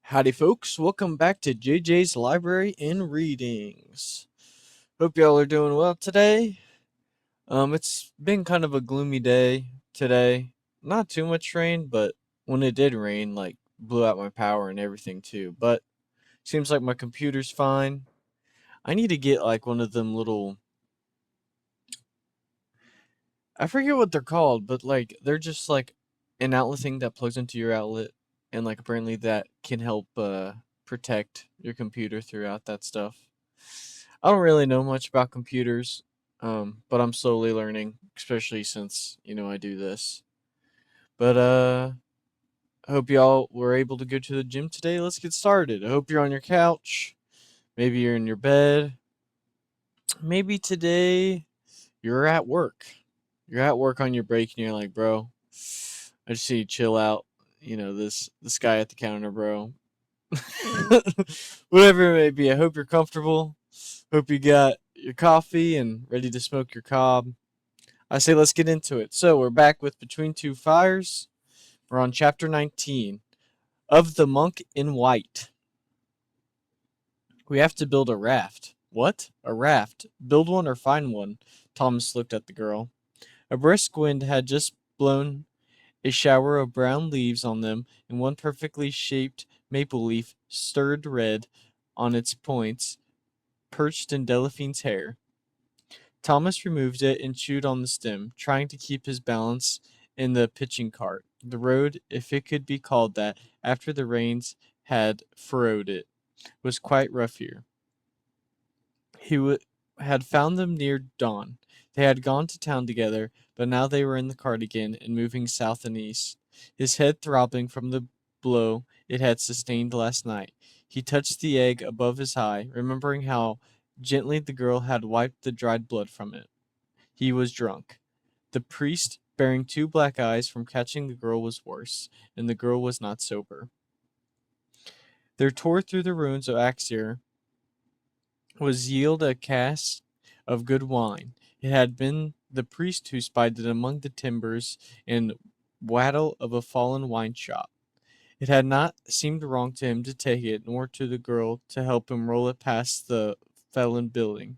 Howdy, folks. Welcome back to JJ's Library and Readings. Hope y'all are doing well today. It's been kind of a gloomy day today. Not too much rain, but when it did rain, blew out my power and everything too. But seems like my computer's fine. I need to get like one of them little, I forget what they're called, but they're just like an outlet thing that plugs into your outlet, and apparently that can help protect your computer throughout that stuff. I don't really know much about computers, but I'm slowly learning, especially since I do this. But I hope y'all were able to go to the gym today. Let's get started. I hope you're on your couch. Maybe you're in your bed. Maybe today you're at work. You're at work on your break and you're like, bro, I just need to chill out. This guy at the counter, bro. Whatever it may be, I hope you're comfortable. Hope you got your coffee and ready to smoke your cob. I say let's get into it. So we're back with Between Two Fires. We're on chapter 19 of The Monk in White. We have to build a raft. What? A raft. Build one or find one. Thomas looked at the girl. A brisk wind had just blown a shower of brown leaves on them, and one perfectly shaped maple leaf, stirred red on its points, perched in Delphine's hair. Thomas removed it and chewed on the stem, trying to keep his balance in the pitching cart. The road, if it could be called that, after the rains had furrowed it, was quite rough here. Had found them near dawn. They had gone to town together, but now they were in the cart again and moving south and east. His head throbbing from the blow it had sustained last night. He touched the egg above his eye, remembering how gently the girl had wiped the dried blood from it. He was drunk. The priest, bearing two black eyes from catching the girl, was worse, and the girl was not sober. There tore through the ruins of Axir was yield a cask of good wine. It had been the priest who spied it among the timbers and wattle of a fallen wine shop. It had not seemed wrong to him to take it, nor to the girl to help him roll it past the felon building.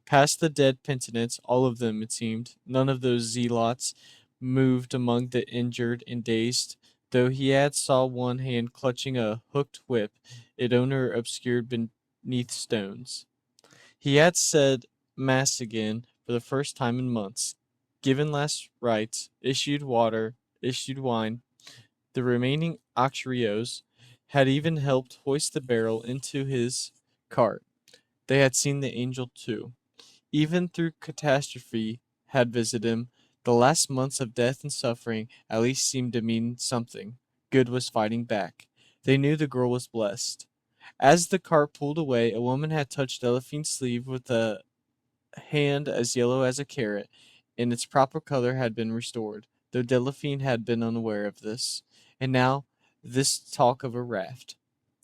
Past the dead penitents, all of them, it seemed. None of those zealots moved among the injured and dazed, though he had saw one hand clutching a hooked whip, its owner obscured beneath stones. He had said Mass again for the first time in months, given last rites, issued wine. The remaining auxiliaries had even helped hoist the barrel into his cart. They had seen the angel too. Even through catastrophe had visited him, the last months of death and suffering at least seemed to mean something. Good was fighting back. They knew the girl was blessed. As the cart pulled away, a woman had touched Delphine's sleeve with a hand as yellow as a carrot, and its proper color had been restored, though Delphine had been unaware of this. And now, this talk of a raft.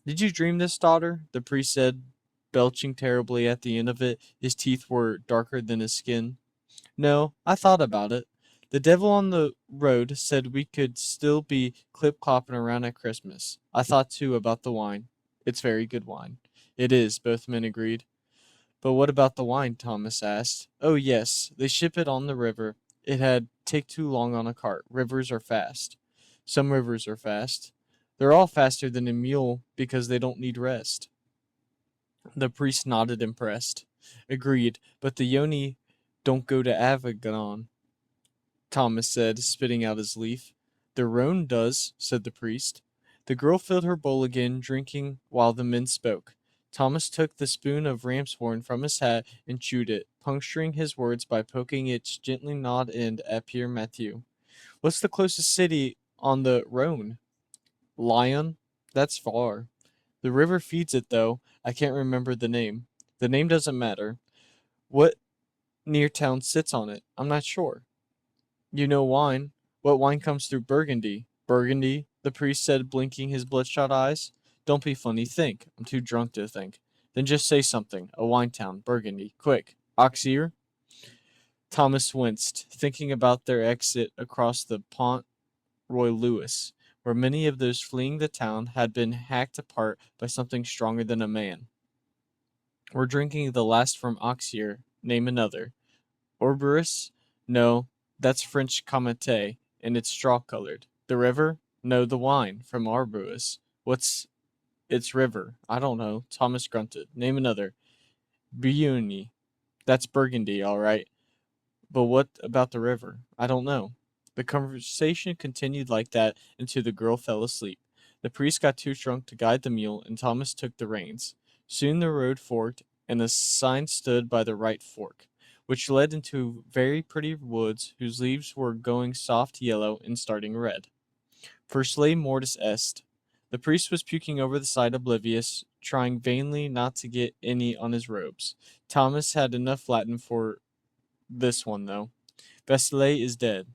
Did you dream this, daughter? The priest said, belching terribly at the end of it. His teeth were darker than his skin. No, I thought about it. The devil on the road said we could still be clip-clopping around at Christmas. I thought too about the wine. It's very good wine. It is, both men agreed. But what about the wine? Thomas asked. Oh, yes, they ship it on the river. It had take too long on a cart. Rivers are fast. Some rivers are fast. They're all faster than a mule because they don't need rest. The priest nodded, impressed. Agreed, but the Yoni don't go to Avignon, Thomas said, spitting out his leaf. The Rhone does, said the priest. The girl filled her bowl again, drinking while the men spoke. Thomas took the spoon of ram's horn from his hat and chewed it, puncturing his words by poking its gently gnawed end at Pierre Mathieu. What's the closest city on the Rhone? Lyon? That's far. The river feeds it, though. I can't remember the name. The name doesn't matter. What near town sits on it? I'm not sure. You know wine. What wine comes through Burgundy? Burgundy, the priest said, blinking his bloodshot eyes. Don't be funny, think. I'm too drunk to think. Then just say something. A wine town, Burgundy. Quick. Auxerre? Thomas winced, thinking about their exit across the Pont Roy Louis. where many of those fleeing the town had been hacked apart by something stronger than a man. We're drinking the last from Oxyr. Name another. Orberus? No, that's French Comté, and it's straw-colored. The river? No, the wine, from Arbues. What's its river? I don't know. Thomas grunted. Name another. Bugny. That's Burgundy, all right. But what about the river? I don't know. The conversation continued like that until the girl fell asleep. The priest got too drunk to guide the mule, and Thomas took the reins. Soon the road forked, and a sign stood by the right fork, which led into very pretty woods whose leaves were going soft yellow and starting red. First lay mortis est. The priest was puking over the side oblivious, trying vainly not to get any on his robes. Thomas had enough Latin for this one, though. Vasilei is dead.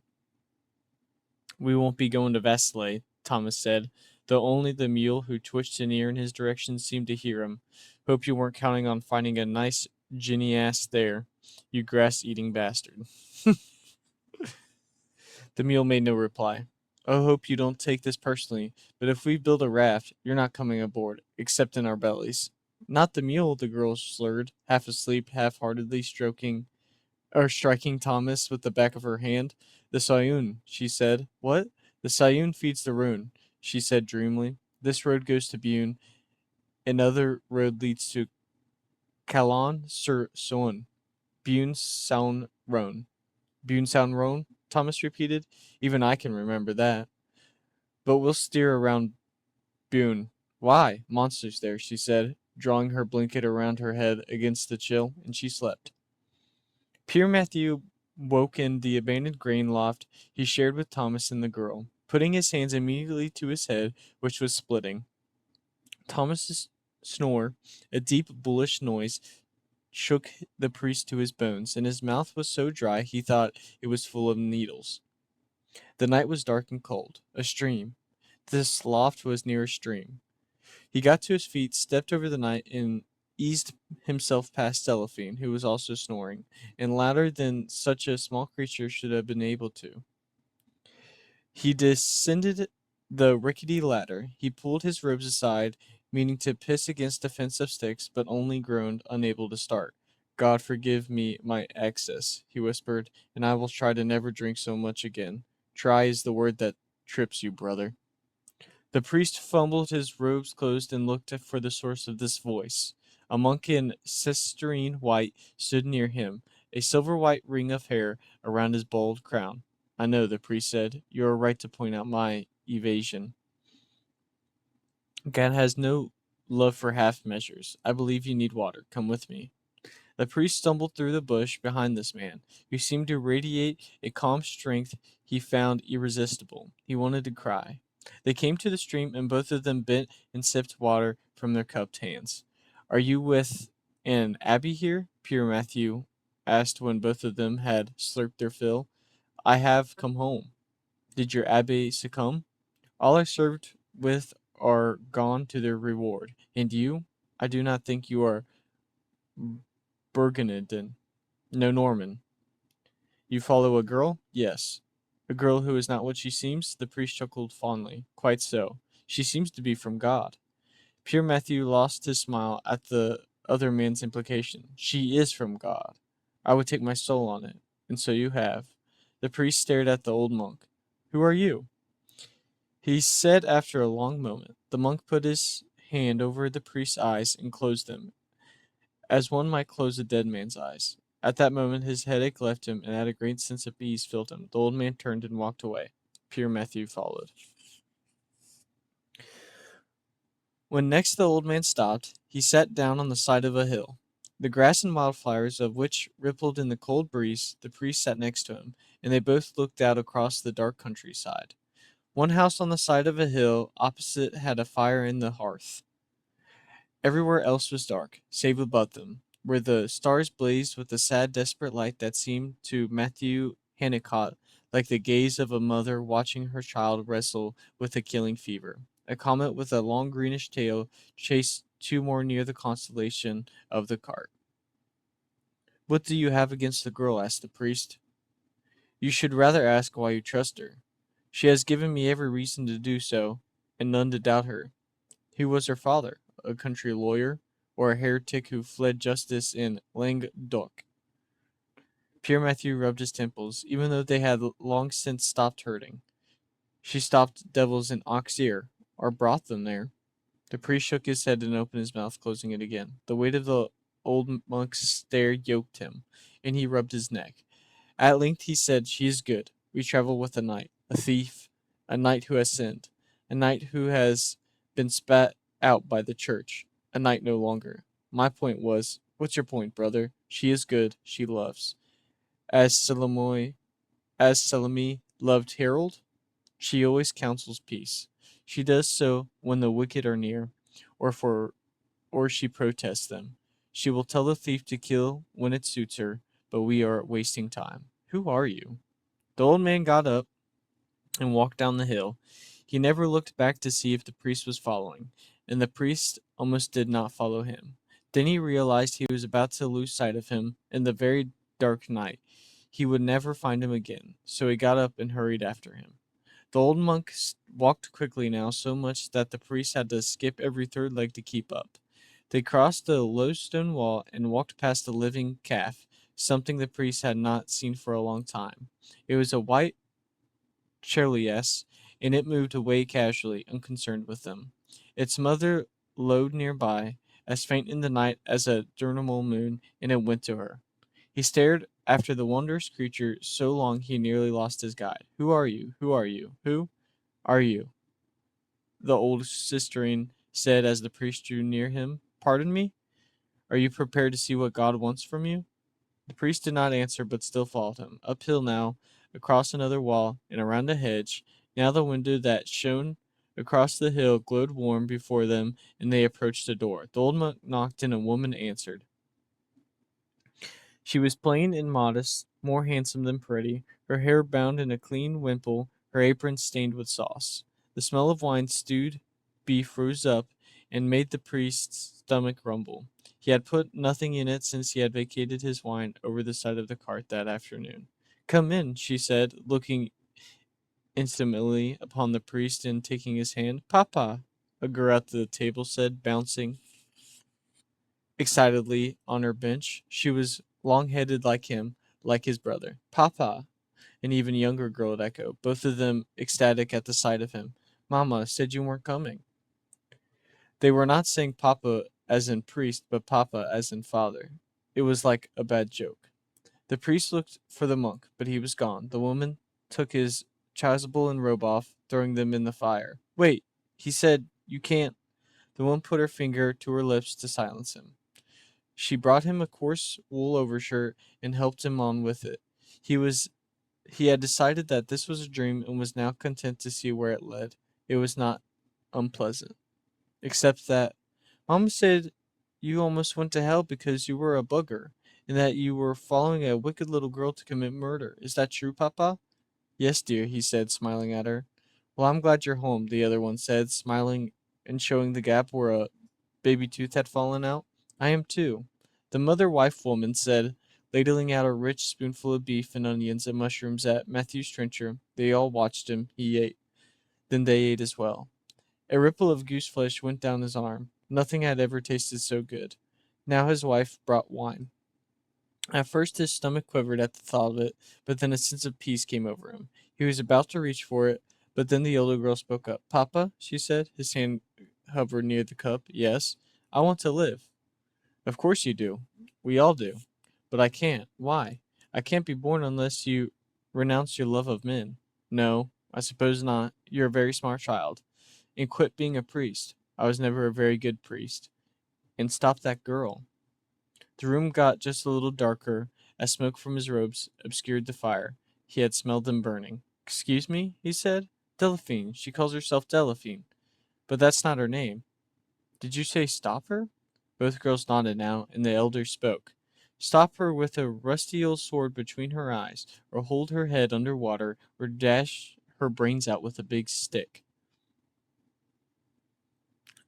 We won't be going to Vasilei, Thomas said, though only the mule, who twitched an ear in his direction, seemed to hear him. Hope you weren't counting on finding a nice ginny ass there, you grass-eating bastard. The mule made no reply. I hope you don't take this personally, but if we build a raft, you're not coming aboard, except in our bellies. Not the mule, the girl slurred, half asleep, half-heartedly striking Thomas with the back of her hand. The Sayun, she said. What? The Sayun feeds the Rhone, she said dreamily. This road goes to Bune. Another road leads to Calon sur Saône. Bune Saône Rhone. Bune Saône Rhone? Thomas repeated. Even I can remember that. But we'll steer around Bune. Why? Monsters there, she said, drawing her blanket around her head against the chill, and she slept. Pierre Matthew woke in the abandoned grain loft he shared with Thomas and the girl, putting his hands immediately to his head, which was splitting. Thomas's snore, a deep, bullish noise, shook the priest to his bones, and his mouth was so dry he thought it was full of needles. The night was dark and cold. A stream. This loft was near a stream. He got to his feet, stepped over the night, and eased himself past Cellophane, who was also snoring, and louder than such a small creature should have been able to. He descended the rickety ladder. He pulled his robes aside, meaning to piss against a fence of sticks, but only groaned, unable to start. God forgive me my excess, he whispered, and I will try to never drink so much again. Try is the word that trips you, brother. The priest fumbled his robes closed and looked for the source of this voice. A monk in cisterine white stood near him, a silver-white ring of hair around his bald crown. I know, the priest said. You are right to point out my evasion. God has no love for half measures. I believe you need water. Come with me. The priest stumbled through the bush behind this man, who seemed to radiate a calm strength he found irresistible. He wanted to cry. They came to the stream, and both of them bent and sipped water from their cupped hands. Are you with an abbey here? Pierre Matthew asked when both of them had slurped their fill. I have come home. Did your abbé succumb? All I served with are gone to their reward. And you? I do not think you are Burgundian. No, Norman. You follow a girl? Yes. A girl who is not what she seems? The priest chuckled fondly. Quite so. She seems to be from God. Pierre Matthew lost his smile at the other man's implication. She is from God. I would take my soul on it. And so you have. The priest stared at the old monk. Who are you? He said after a long moment. The monk put his hand over the priest's eyes and closed them, as one might close a dead man's eyes. At that moment his headache left him, and a great sense of ease filled him. The old man turned and walked away. Pierre Matthew followed. When next the old man stopped, he sat down on the side of a hill. The grass and wildflowers of which rippled in the cold breeze, the priest sat next to him, and they both looked out across the dark countryside. One house on the side of a hill opposite had a fire in the hearth. Everywhere else was dark, save above them, where the stars blazed with a sad, desperate light that seemed to Matthew Hannicott like the gaze of a mother watching her child wrestle with a killing fever. A comet with a long greenish tail chased two more near the constellation of the cart. What do you have against the girl? Asked the priest. You should rather ask why you trust her. She has given me every reason to do so, and none to doubt her. Who was her father? A country lawyer, or a heretic who fled justice in Languedoc? Pierre Mathieu rubbed his temples, even though they had long since stopped hurting. She stopped devils in Auxerre, or brought them there. The priest shook his head and opened his mouth, closing it again. The weight of the old monk's stare yoked him, and he rubbed his neck. At length he said, "She is good. We travel with a thief, a knight who has sinned, a knight who has been spat out by the church, a knight no longer. My point was, what's your point, brother? She is good, she loves. As Salome loved Harold, she always counsels peace. She does so when the wicked are near, or for or she protests them. She will tell the thief to kill when it suits her, but we are wasting time. Who are you?" The old man got up and walked down the hill. He never looked back to see if the priest was following, and the priest almost did not follow him. Then he realized he was about to lose sight of him in the very dark night. He would never find him again, so he got up and hurried after him. The old monk walked quickly now, so much that the priest had to skip every third leg to keep up. They crossed the low stone wall and walked past a living calf, something the priest had not seen for a long time. It was a white Chilias, and it moved away casually, unconcerned with them. Its mother lowed nearby, as faint in the night as a diurnal moon, and it went to her. He stared after the wondrous creature so long he nearly lost his guide. "Who are you? Who are you? Who are you?" the old sisterine said as the priest drew near him. "Pardon me? Are you prepared to see what God wants from you?" The priest did not answer, but still followed him. Uphill now, across another wall, and around a hedge. Now the window that shone across the hill glowed warm before them, and they approached a door. The old monk knocked, and a woman answered. She was plain and modest, more handsome than pretty, her hair bound in a clean wimple, her apron stained with sauce. The smell of wine stewed beef rose up and made the priest's stomach rumble. He had put nothing in it since he had vacated his wine over the side of the cart that afternoon. "Come in," she said, looking intimately upon the priest and taking his hand. "Papa," a girl at the table said, bouncing excitedly on her bench. She was long-headed like him, like his brother. "Papa!" An even younger girl would echo, both of them ecstatic at the sight of him. "Mamma said you weren't coming." They were not saying Papa as in priest, but Papa as in father. It was like a bad joke. The priest looked for the monk, but he was gone. The woman took his chasuble and robe off, throwing them in the fire. "Wait," he said, "you can't." The woman put her finger to her lips to silence him. She brought him a coarse wool overshirt and helped him on with it. He was he had decided that this was a dream and was now content to see where it led. It was not unpleasant, except that Mama said you almost went to hell because you were a bugger, and that you were following a wicked little girl to commit murder. Is that true, Papa? "Yes, dear," he said, smiling at her. "Well, I'm glad you're home," the other one said, smiling and showing the gap where a baby tooth had fallen out. "I am too," the mother-wife woman said, ladling out a rich spoonful of beef and onions and mushrooms at Matthew's trencher. They all watched him. He ate. Then they ate as well. A ripple of goose flesh went down his arm. Nothing had ever tasted so good. Now his wife brought wine. At first his stomach quivered at the thought of it, but then a sense of peace came over him. He was about to reach for it, but then the older girl spoke up. "Papa," she said, his hand hovered near the cup. "Yes, I want to live." "Of course you do. We all do. But I can't. Why? I can't be born unless you renounce your love of men." "No, I suppose not. You're a very smart child. And quit being a priest." "I was never a very good priest." "And stop that girl." The room got just a little darker as smoke from his robes obscured the fire. He had smelled them burning. "Excuse me," he said. "Delphine. She calls herself Delphine. But that's not her name." "Did you say stop her?" Both girls nodded now, and the elder spoke. "Stop her with a rusty old sword between her eyes, or hold her head under water, or dash her brains out with a big stick."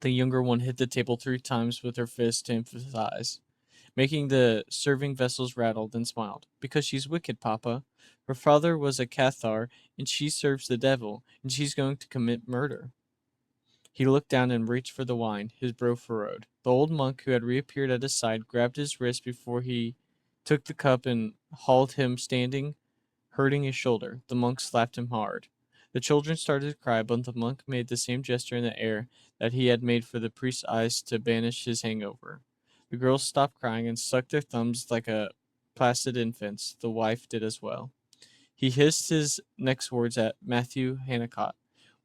The younger one hit the table 3 times with her fist to emphasize. making the serving vessels rattle, then smiled. Because she's wicked, Papa. Her father was a Cathar, and she serves the devil, and she's going to commit murder. He looked down and reached for the wine, his brow furrowed. The old monk who had reappeared at his side grabbed his wrist before he took the cup and hauled him standing, hurting his shoulder. The monk slapped him hard. The children started to cry, but the monk made the same gesture in the air that he had made for the priest's eyes to banish his hangover. The girls stopped crying and sucked their thumbs like a placid infants. The wife did as well. He hissed his next words at Matthew Hannicott.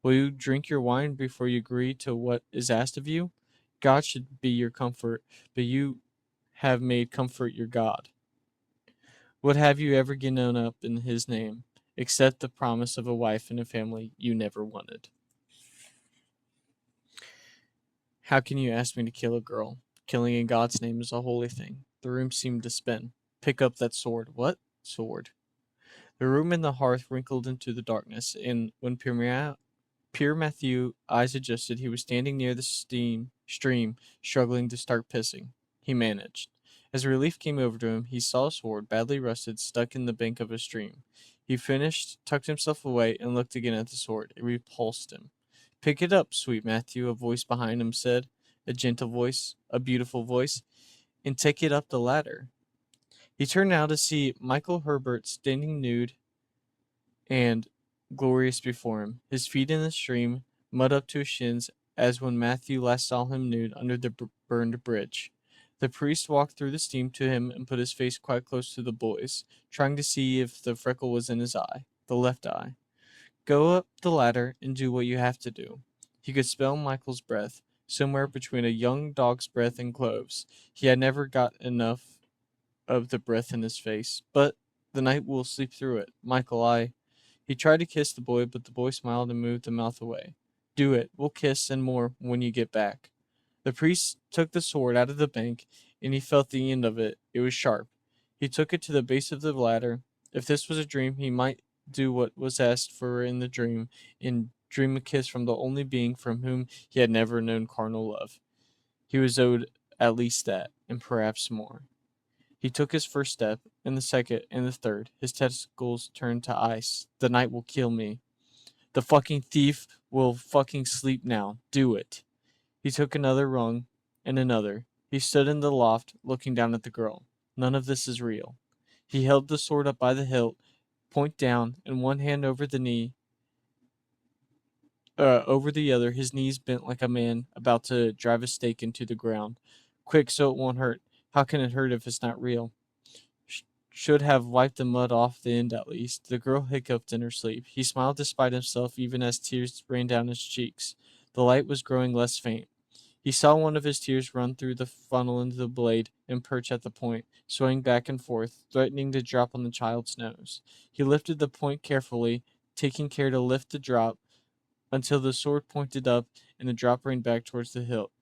Will you drink your wine before you agree to what is asked of you? God should be your comfort, but you have made comfort your God. What have you ever given up in his name, except the promise of a wife and a family you never wanted? How can you ask me to kill a girl? Killing in God's name is a holy thing. The room seemed to spin. Pick up that sword. What? Sword. The room and the hearth wrinkled into the darkness, and when Pierre Mathieu eyes adjusted, he was standing near the stream, struggling to start pissing. He managed. As relief came over to him, he saw a sword, badly rusted, stuck in the bank of a stream. He finished, tucked himself away, and looked again at the sword. It repulsed him. Pick it up, sweet Matthew, a voice behind him said. A gentle voice, a beautiful voice. And take it up the ladder. He turned now to see Michael Herbert standing nude and glorious before him, his feet in the stream, mud up to his shins, as when Matthew last saw him nude under the burned bridge. The priest walked through the steam to him and put his face quite close to the boy's, trying to see if the freckle was in his eye, the left eye. Go up the ladder and do what you have to do. He could smell Michael's breath, somewhere between a young dog's breath and cloves. He had never got enough of the breath in his face. But the night will sleep through it. Michael, He tried to kiss the boy, but the boy smiled and moved the mouth away. Do it. We'll kiss and more when you get back. The priest took the sword out of the bank, and he felt the end of it. It was sharp. He took it to the base of the ladder. If this was a dream, he might do what was asked for in the dream, and dream a kiss from the only being from whom he had never known carnal love. He was owed at least that, and perhaps more. He took his first step, and the second, and the third. His testicles turned to ice. The night will kill me. The fucking thief will fucking sleep now. Do it. He took another rung, and another. He stood in the loft, looking down at the girl. None of this is real. He held the sword up by the hilt, point down, and one hand over over the other, his knees bent like a man about to drive a stake into the ground. Quick, so it won't hurt. How can it hurt if it's not real? Should have wiped the mud off the end at least. The girl hiccuped in her sleep. He smiled despite himself, even as tears ran down his cheeks. The light was growing less faint. He saw one of his tears run through the funnel into the blade and perch at the point, swaying back and forth, threatening to drop on the child's nose. He lifted the point carefully, taking care to lift the drop until the sword pointed up and the drop rained back towards the hilt.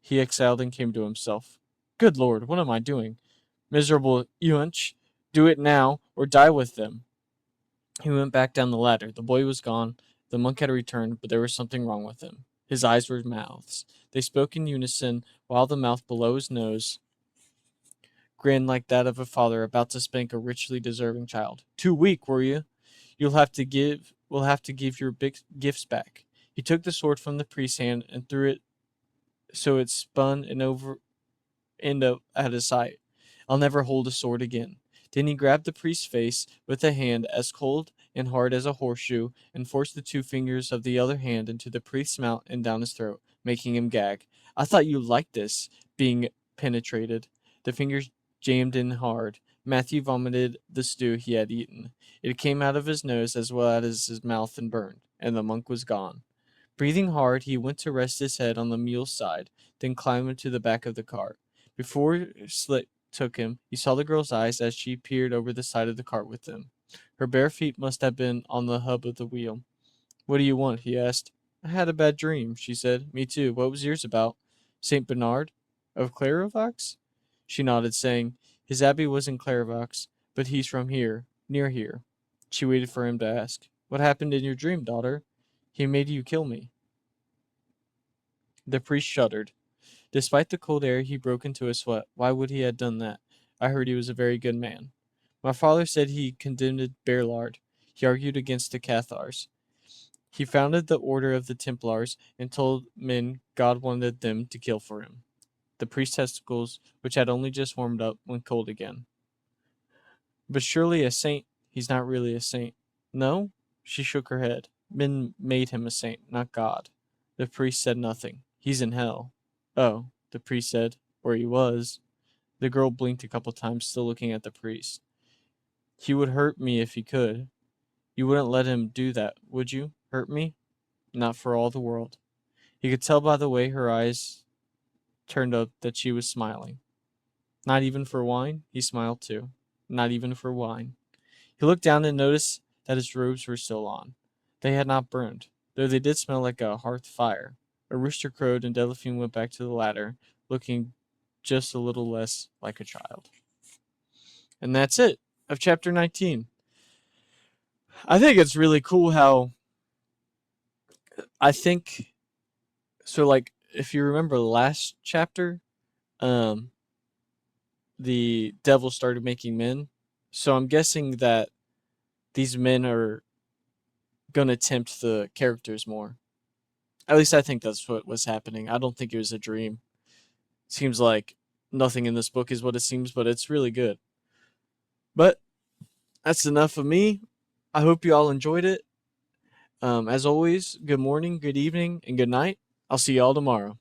He exhaled and came to himself. Good Lord, what am I doing? Miserable Eunch, do it now or die with them. He went back down the ladder. The boy was gone. The monk had returned, but there was something wrong with him. His eyes were mouths. They spoke in unison, while the mouth below his nose grinned like that of a father about to spank a richly deserving child. Too weak, were you? We'll have to give your big gifts back. He took the sword from the priest's hand and threw it so it spun and over end up at his sight. I'll never hold a sword again. Then he grabbed the priest's face with a hand as cold and hard as a horseshoe and forced the two fingers of the other hand into the priest's mouth and down his throat, making him gag. I thought you liked this, being penetrated. The fingers jammed in hard. Matthew vomited the stew he had eaten. It came out of his nose as well as his mouth and burned, and the monk was gone. Breathing hard, he went to rest his head on the mule's side, then climbed into the back of the cart. Before Slit took him, he saw the girl's eyes as she peered over the side of the cart with him. Her bare feet must have been on the hub of the wheel. What do you want? He asked. I had a bad dream, she said. Me too. What was yours about? St. Bernard? Of Clairvaux? She nodded, saying, his abbey was in Clairvaux, but he's from here, near here. She waited for him to ask. What happened in your dream, daughter? He made you kill me. The priest shuddered. Despite the cold air, he broke into a sweat. Why would he have done that? I heard he was a very good man. My father said he condemned Berlard. He argued against the Cathars. He founded the Order of the Templars and told men God wanted them to kill for him. The priest's testicles, which had only just warmed up, went cold again. But surely a saint, he's not really a saint. No? She shook her head. Men made him a saint, not God. The priest said nothing. He's in hell. Oh, the priest said, or he was. The girl blinked a couple times, still looking at the priest. He would hurt me if he could. You wouldn't let him do that, would you? Hurt me? Not for all the world. He could tell by the way her eyes turned up that she was smiling. Not even for wine? He smiled too. Not even for wine. He looked down and noticed that his robes were still on. They had not burned, though they did smell like a hearth fire. A rooster crowed and Delphine went back to the ladder, looking just a little less like a child. And that's it of chapter 19. I think it's really cool how I think so, like, if you remember the last chapter, um the devil started making men. So I'm guessing that these men are gonna tempt the characters more. At least I think that's what was happening. I don't think it was a dream. Seems like nothing in this book is what it seems, but it's really good. But that's enough of me. I hope you all enjoyed it. As always, good morning, good evening, and good night. I'll see you all tomorrow.